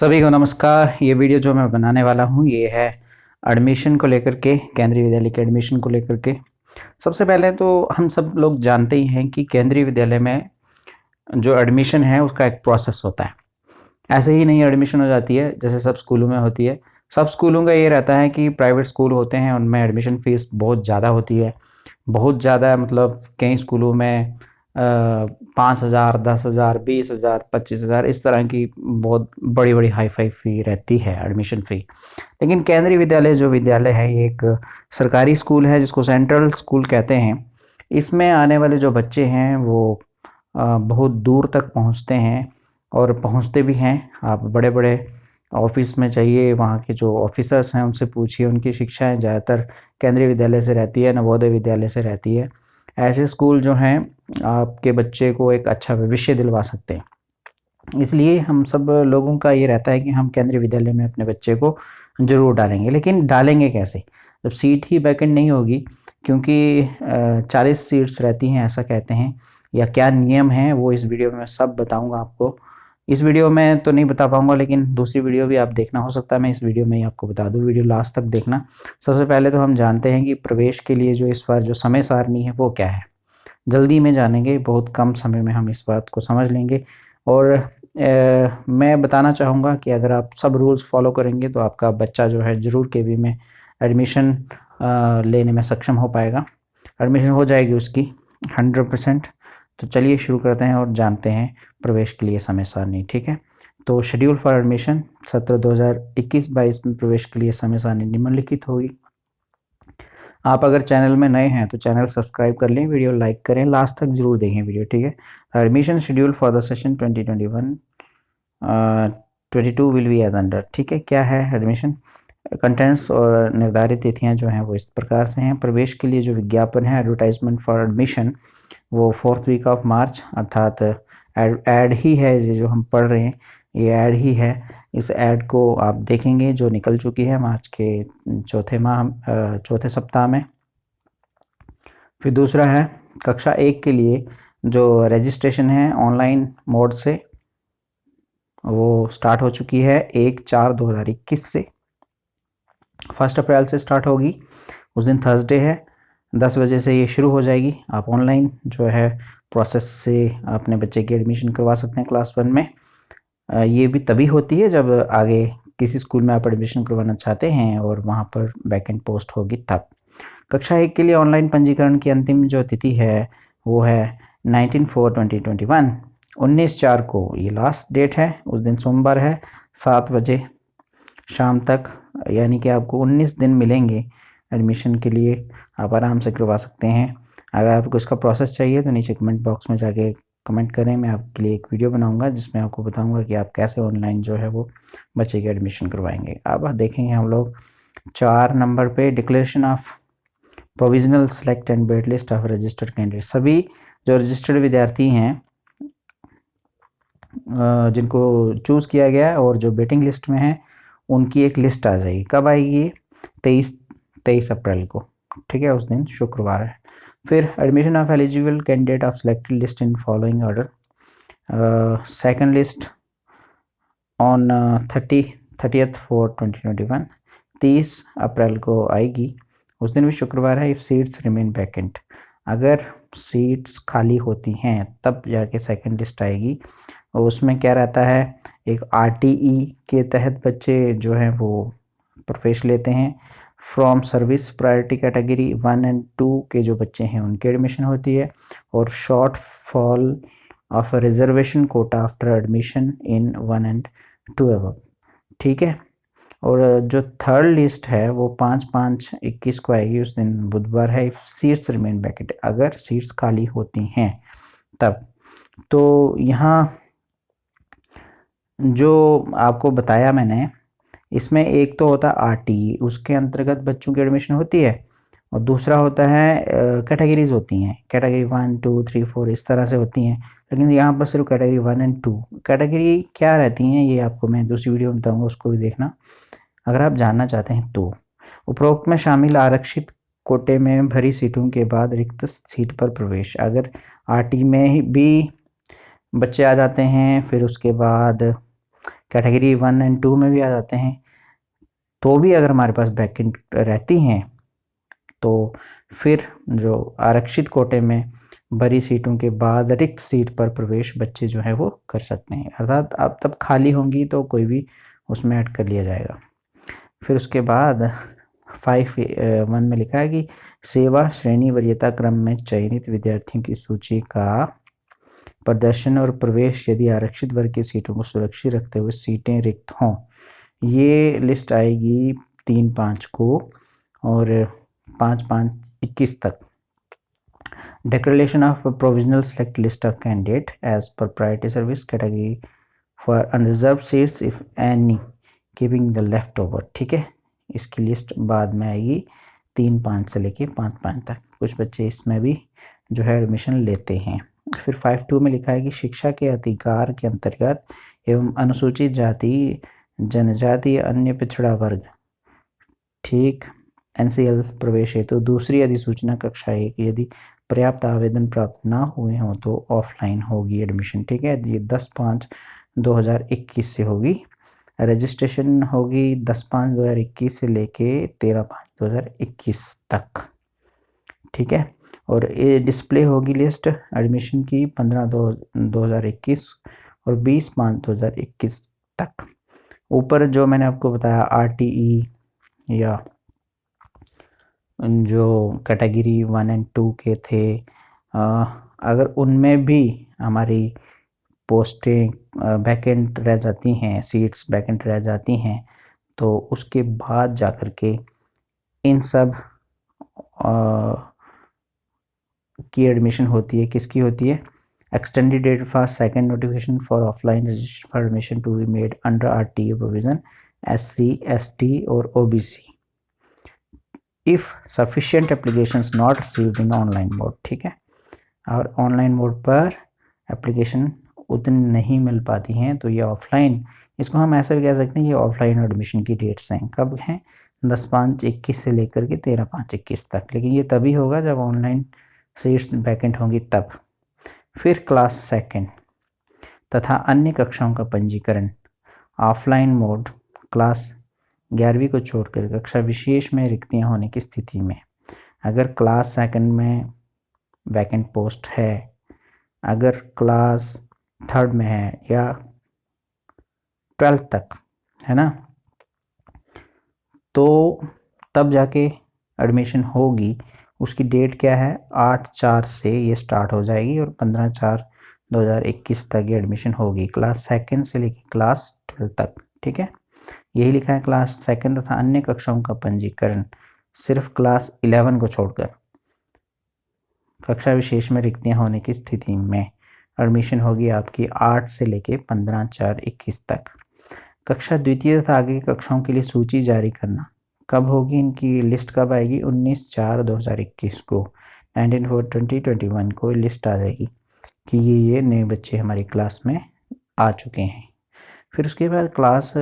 सभी को नमस्कार। ये वीडियो जो मैं बनाने वाला हूँ ये है एडमिशन को लेकर के, केंद्रीय विद्यालय के एडमिशन को लेकर के। सबसे पहले तो हम सब लोग जानते ही हैं कि केंद्रीय विद्यालय में जो एडमिशन है उसका एक प्रोसेस होता है। ऐसे ही नहीं एडमिशन हो जाती है जैसे सब स्कूलों में होती है। सब स्कूलों का ये रहता है कि प्राइवेट स्कूल होते हैं उनमें एडमिशन फ़ीस बहुत ज़्यादा होती है, बहुत ज़्यादा। मतलब कई स्कूलों में 5,000, 10,000, 20,000, 25,000 इस तरह की बहुत बड़ी बड़ी हाई फाई फ़ी रहती है एडमिशन फ़ी। लेकिन केंद्रीय विद्यालय जो विद्यालय है ये एक सरकारी स्कूल है जिसको सेंट्रल स्कूल कहते हैं। इसमें आने वाले जो बच्चे हैं वो बहुत दूर तक पहुंचते हैं और पहुंचते भी हैं। आप बड़े बड़े ऑफिस में चाहिए, वहाँ के जो ऑफिसर्स हैं उनसे पूछिए, उनकी शिक्षाएं ज़्यादातर केंद्रीय विद्यालय से रहती है, नवोदय विद्यालय से रहती है। ऐसे स्कूल जो हैं आपके बच्चे को एक अच्छा भविष्य दिलवा सकते हैं। इसलिए हम सब लोगों का ये रहता है कि हम केंद्रीय विद्यालय में अपने बच्चे को ज़रूर डालेंगे। लेकिन डालेंगे कैसे जब सीट ही वैकेंट नहीं होगी? क्योंकि 40 सीट्स रहती हैं ऐसा कहते हैं, या क्या नियम है वो इस वीडियो में मैं सब बताऊंगा आपको। इस वीडियो में तो नहीं बता पाऊंगा, लेकिन दूसरी वीडियो भी आप देखना, हो सकता है मैं इस वीडियो में ही आपको बता दूं। वीडियो लास्ट तक देखना। सबसे पहले तो हम जानते हैं कि प्रवेश के लिए जो इस बार जो समय सारणी है वो क्या है। जल्दी में जानेंगे, बहुत कम समय में हम इस बात को समझ लेंगे। और मैं बताना चाहूँगा कि अगर आप सब रूल्स फॉलो करेंगे तो आपका बच्चा जो है ज़रूर केवी में एडमिशन लेने में सक्षम हो पाएगा। एडमिशन हो जाएगी उसकी 100%। तो चलिए शुरू करते हैं और जानते हैं प्रवेश के लिए समय सारणी। ठीक है, तो शेड्यूल फॉर एडमिशन सत्र 2021-22 में प्रवेश के लिए समय सारणी निम्नलिखित होगी। आप अगर चैनल में नए हैं तो चैनल सब्सक्राइब कर लें, वीडियो लाइक करें, लास्ट तक जरूर देखें वीडियो। ठीक है, admission schedule for the session 2021-22 will be as under. ठीक है, क्या है एडमिशन कंटेंट्स और निर्धारित तिथियां जो हैं वो इस प्रकार से हैं। प्रवेश के लिए जो विज्ञापन है, एडवर्टाइजमेंट फॉर एडमिशन, वो 4th वीक ऑफ मार्च, अर्थात ऐड ही है। ये जो हम पढ़ रहे हैं ये ऐड ही है। इस ऐड को आप देखेंगे जो निकल चुकी है मार्च के चौथे सप्ताह में। फिर दूसरा है कक्षा 1 के लिए जो रजिस्ट्रेशन है ऑनलाइन मोड से, वो स्टार्ट हो चुकी है 1/4/2021 से। 1 अप्रैल से स्टार्ट होगी, उस दिन थर्सडे है, 10 बजे से ये शुरू हो जाएगी। आप ऑनलाइन जो है प्रोसेस से अपने बच्चे की एडमिशन करवा सकते हैं क्लास 1 में। ये भी तभी होती है जब आगे किसी स्कूल में आप एडमिशन करवाना चाहते हैं और वहाँ पर वैकेंट पोस्ट होगी तब। कक्षा 1 के लिए ऑनलाइन पंजीकरण की अंतिम जो तिथि है वो है 19/4/2021, 19/4 को ये लास्ट डेट है। उस दिन सोमवार है, 7 बजे शाम तक, यानी कि आपको 19 दिन मिलेंगे एडमिशन के लिए। आप आराम से करवा सकते हैं। अगर आपको इसका प्रोसेस चाहिए तो नीचे कमेंट बॉक्स में जाके कमेंट करें, मैं आपके लिए एक वीडियो बनाऊंगा जिसमें आपको बताऊंगा कि आप कैसे ऑनलाइन जो है वो बच्चे की एडमिशन करवाएंगे। अब देखेंगे हम लोग 4 नंबर पे declaration of provisional select and wait list of registered candidate. सभी जो रजिस्टर्ड विद्यार्थी हैं जिनको चूज़ किया गया है और जो वेटिंग लिस्ट में है उनकी एक लिस्ट आ जाएगी। कब आएगी? 23 अप्रैल को। ठीक है, उस दिन शुक्रवार है। फिर admission of eligible candidate of selected list in following order. Second list on 30/4/2021, 30 अप्रैल को आएगी, उस दिन भी शुक्रवार है। इफ़ सीट्स रिमेन वैकेंट, अगर सीट्स खाली होती हैं तब जाके सेकंड लिस्ट आएगी। और उसमें क्या रहता है, एक RTE के तहत बच्चे जो हैं वो प्रवेश लेते हैं। फ्रॉम सर्विस प्रायोरिटी कैटेगरी 1 और 2 के जो बच्चे हैं उनकी एडमिशन होती है। और short fall of reservation quota after admission in 1 और 2 अबव। ठीक है, और जो थर्ड लिस्ट है वो 5/5/21 को आएगी, उस दिन बुधवार है। इफ सीट्स रिमेन वैकेंट, अगर सीट्स खाली होती हैं तब। तो यहाँ जो आपको बताया मैंने, इसमें एक तो होता है RTE, उसके अंतर्गत बच्चों की एडमिशन होती है। और दूसरा होता है कैटेगरीज होती हैं, कैटेगरी 1, 2, 3, 4 इस तरह से होती हैं। लेकिन यहाँ पर सिर्फ कैटेगरी 1 और 2 कैटेगरी क्या रहती हैं ये आपको मैं दूसरी वीडियो में बताऊँगा, उसको भी देखना अगर आप जानना चाहते हैं तो। उपरोक्त में शामिल आरक्षित कोटे में भरी सीटों के बाद रिक्त सीट पर प्रवेश। अगर RT में भी बच्चे आ जाते हैं, फिर उसके बाद कैटेगरी 1 एंड 2 में भी आ जाते हैं। तो भी अगर हमारे पास वैकेंट रहती हैं तो फिर जो आरक्षित कोटे में भरी सीटों के बाद रिक्त सीट पर प्रवेश बच्चे जो है वो कर सकते हैं, अर्थात अब तब खाली होंगी तो कोई भी उसमें ऐड कर लिया जाएगा। फिर उसके बाद 5(1) में लिखा है कि सेवा श्रेणी वरीयता क्रम में चयनित विद्यार्थियों की सूची का प्रदर्शन और प्रवेश यदि आरक्षित वर्ग की सीटों को सुरक्षित रखते हुए सीटें रिक्त हों। ये लिस्ट आएगी 3/5 को और 5/5/21 तक। Declaration of a provisional select list of candidate as per priority service category for unreserved seats if any keeping the leftover। ठीक है, इसकी लिस्ट बाद में आएगी 3/5 से लेके 5/5 तक। कुछ बच्चे इसमें भी जो है एडमिशन लेते हैं। फिर 5(2) में लिखा है कि शिक्षा के अधिकार के अंतर्गत एवं अनुसूचित जाति जनजाति अन्य पिछड़ा वर्ग ठीक NCL प्रवेश हेतु दूसरी अधिसूचना कक्षा 1 यदि पर्याप्त आवेदन प्राप्त ना हुए हों तो ऑफलाइन होगी एडमिशन। ठीक है, ये 10/5/2021 से होगी। रजिस्ट्रेशन होगी 10/5/2021 से लेके 13/5/2021 तक। ठीक है, और ये डिस्प्ले होगी लिस्ट एडमिशन की 15/2/2021 और 20/5/2021 तक। ऊपर जो मैंने आपको बताया RTE या जो कैटेगरी 1 एंड 2 के थे, अगर उनमें भी हमारी पोस्टें वैकेंट रह जाती हैं, सीट्स वैकेंट रह जाती हैं, तो उसके बाद जाकर के इन सब की एडमिशन होती है। किसकी होती है? Extended date for second notification for offline registration for admission to be made under RTE provision SC ST और OBC if sufficient applications not received in online mode. ठीक है, और ऑनलाइन मोड पर एप्लीकेशन उतनी नहीं मिल पाती हैं तो ये ऑफलाइन, इसको हम ऐसा भी कह सकते हैं ये ऑफलाइन एडमिशन की डेट्स हैं। कब हैं? 10/5/21 से लेकर के 13/5/21 तक। लेकिन ये तभी होगा जब ऑनलाइन सीट्स वैकेंट होंगी तब। फिर क्लास सेकंड तथा अन्य कक्षाओं का पंजीकरण ऑफलाइन मोड क्लास 11वीं को छोड़कर कक्षा विशेष में रिक्तियां होने की स्थिति में, अगर क्लास सेकंड में वैकेंट पोस्ट है, अगर क्लास थर्ड में है या 12th तक है ना, तो तब जाके एडमिशन होगी। उसकी डेट क्या है? 8/4 से ये स्टार्ट हो जाएगी और 15/4/2021 तक ये एडमिशन होगी क्लास सेकंड से लेकर क्लास 12 तक। ठीक है, यही लिखा है क्लास सेकंड तथा अन्य कक्षाओं का पंजीकरण सिर्फ क्लास 11 को छोड़कर कक्षा विशेष में रिक्तियां होने की स्थिति में एडमिशन होगी आपकी 8 से लेके 15/4/21 तक। कक्षा द्वितीय तथा आगे की कक्षाओं के लिए सूची जारी करना कब होगी? इनकी लिस्ट कब आएगी? 19/4/2021 को 19/4/2021 को लिस्ट आ जाएगी कि ये नए बच्चे हमारी क्लास में आ चुके हैं। फिर उसके बाद क्लास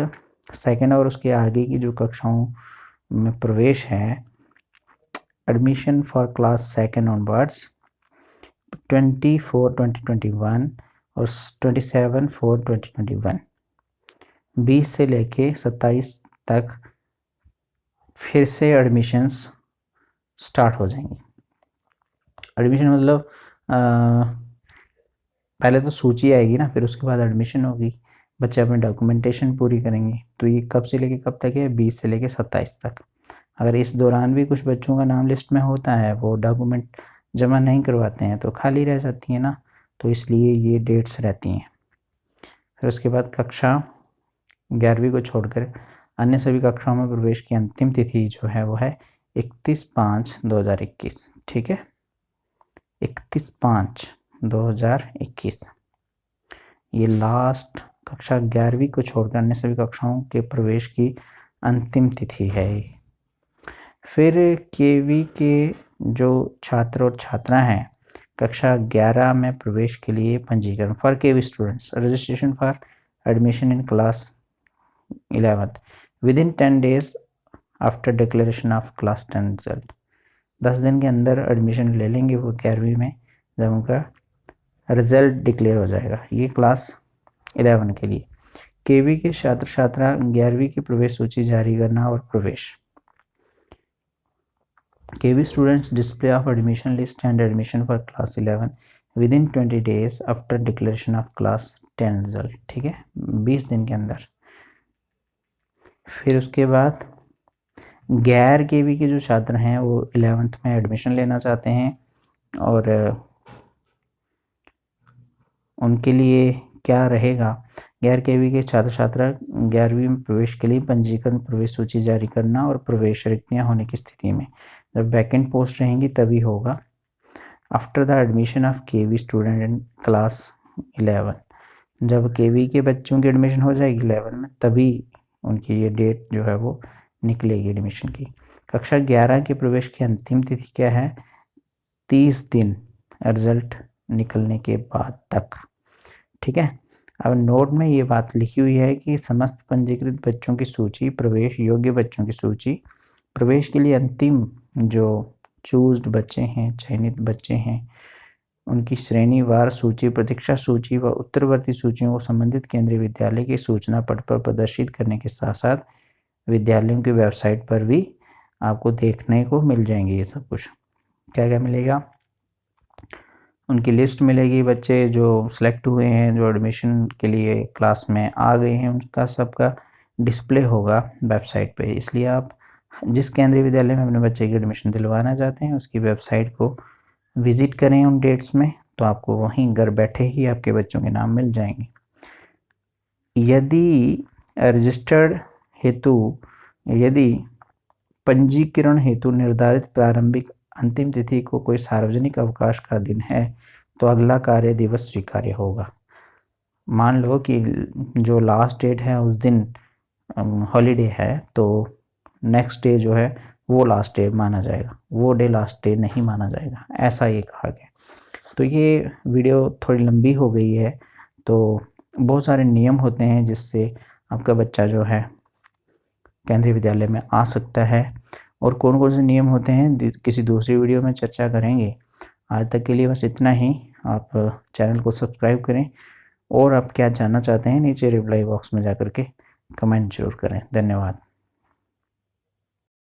सेकंड और उसके आगे की जो कक्षाओं में प्रवेश है, admission for class second onwards 24/2021 और 27/4/2021 20 से लेके 27 तक फिर से एडमिशन्स स्टार्ट हो जाएंगी। एडमिशन मतलब पहले तो सूची आएगी ना, फिर उसके बाद एडमिशन होगी, बच्चे अपने डॉक्यूमेंटेशन पूरी करेंगे। तो ये कब से लेके कब तक है? 20 से लेके 27 तक। अगर इस दौरान भी कुछ बच्चों का नाम लिस्ट में होता है, वो डॉक्यूमेंट जमा नहीं करवाते हैं तो खाली रह जाती है ना, तो इसलिए ये डेट्स रहती हैं। फिर उसके बाद कक्षा 11वीं को छोड़कर अन्य सभी कक्षाओं में प्रवेश की अंतिम तिथि जो है वो है 31/5/2021। ठीक है, 31/5/2021 ये लास्ट कक्षा 11वीं को छोड़कर अन्य सभी कक्षाओं के प्रवेश की अंतिम तिथि है। फिर केवी के जो छात्र और छात्रा हैं, कक्षा 11 में प्रवेश के लिए पंजीकरण for KV students registration for admission in class 11th within 10 days after declaration of class 10 result. 10 दिन के अंदर एडमिशन ले लेंगे वो 11वीं में जब उनका रिजल्ट डिक्लेयर हो जाएगा। ये क्लास 11 के लिए। केवी के छात्र छात्रा 11वीं की प्रवेश सूची जारी करना और प्रवेश। KV students display of admission list and admission for class 11 within 20 days after declaration of class 10 result. ठीक है, 20 दिन के अंदर। फिर उसके बाद गैर केवी के जो छात्र हैं वो 11th में एडमिशन लेना चाहते हैं और उनके लिए क्या रहेगा, गैर केवी के छात्र छात्रा 11वीं में प्रवेश के लिए पंजीकरण प्रवेश सूची जारी करना और प्रवेश रिक्तियाँ होने की स्थिति में, जब वैकेंट पोस्ट रहेंगी तभी होगा। After the admission of KV student in class 11, जब केवी के बच्चों की एडमिशन हो जाएगी 11 में तभी उनकी ये डेट जो है वो निकलेगी एडमिशन की। कक्षा 11 के प्रवेश की अंतिम तिथि क्या है, 30 दिन रिजल्ट निकलने के बाद तक। ठीक है, अब नोट में ये बात लिखी हुई है कि समस्त पंजीकृत बच्चों की सूची, प्रवेश योग्य बच्चों की सूची, प्रवेश के लिए अंतिम जो चूज्ड बच्चे हैं, चयनित बच्चे हैं, उनकी श्रेणीवार सूची, प्रतीक्षा सूची व उत्तरवर्ती सूचियों को संबंधित केंद्रीय विद्यालय की सूचना पट पर प्रदर्शित करने के साथ साथ विद्यालयों की वेबसाइट पर भी आपको देखने को मिल जाएंगे। ये सब कुछ क्या क्या मिलेगा, उनकी लिस्ट मिलेगी, बच्चे जो सिलेक्ट हुए हैं, जो एडमिशन के लिए क्लास में आ गए हैं, उनका सबका डिस्प्ले होगा वेबसाइट पे। इसलिए आप जिस केंद्रीय विद्यालय में अपने बच्चे की एडमिशन दिलवाना चाहते हैं उसकी वेबसाइट को विज़िट करें उन डेट्स में, तो आपको वहीं घर बैठे ही आपके बच्चों के नाम मिल जाएंगे। यदि रजिस्टर्ड हेतु, यदि पंजीकरण हेतु निर्धारित प्रारंभिक अंतिम तिथि को कोई सार्वजनिक अवकाश का दिन है तो अगला कार्य दिवस स्वीकार्य होगा। मान लो कि जो लास्ट डेट है उस दिन हॉलीडे है तो नेक्स्ट डे जो है वो लास्ट डे माना जाएगा, वो डे लास्ट डे नहीं माना जाएगा, ऐसा ये कहा गया। तो ये वीडियो थोड़ी लंबी हो गई है, तो बहुत सारे नियम होते हैं जिससे आपका बच्चा जो है केंद्रीय विद्यालय में आ सकता है, और कौन कौन से नियम होते हैं किसी दूसरी वीडियो में चर्चा करेंगे। आज तक के लिए बस इतना ही। आप चैनल को सब्सक्राइब करें और आप क्या जानना चाहते हैं नीचे रिप्लाई बॉक्स में जाकर के कमेंट जरूर करें। धन्यवाद।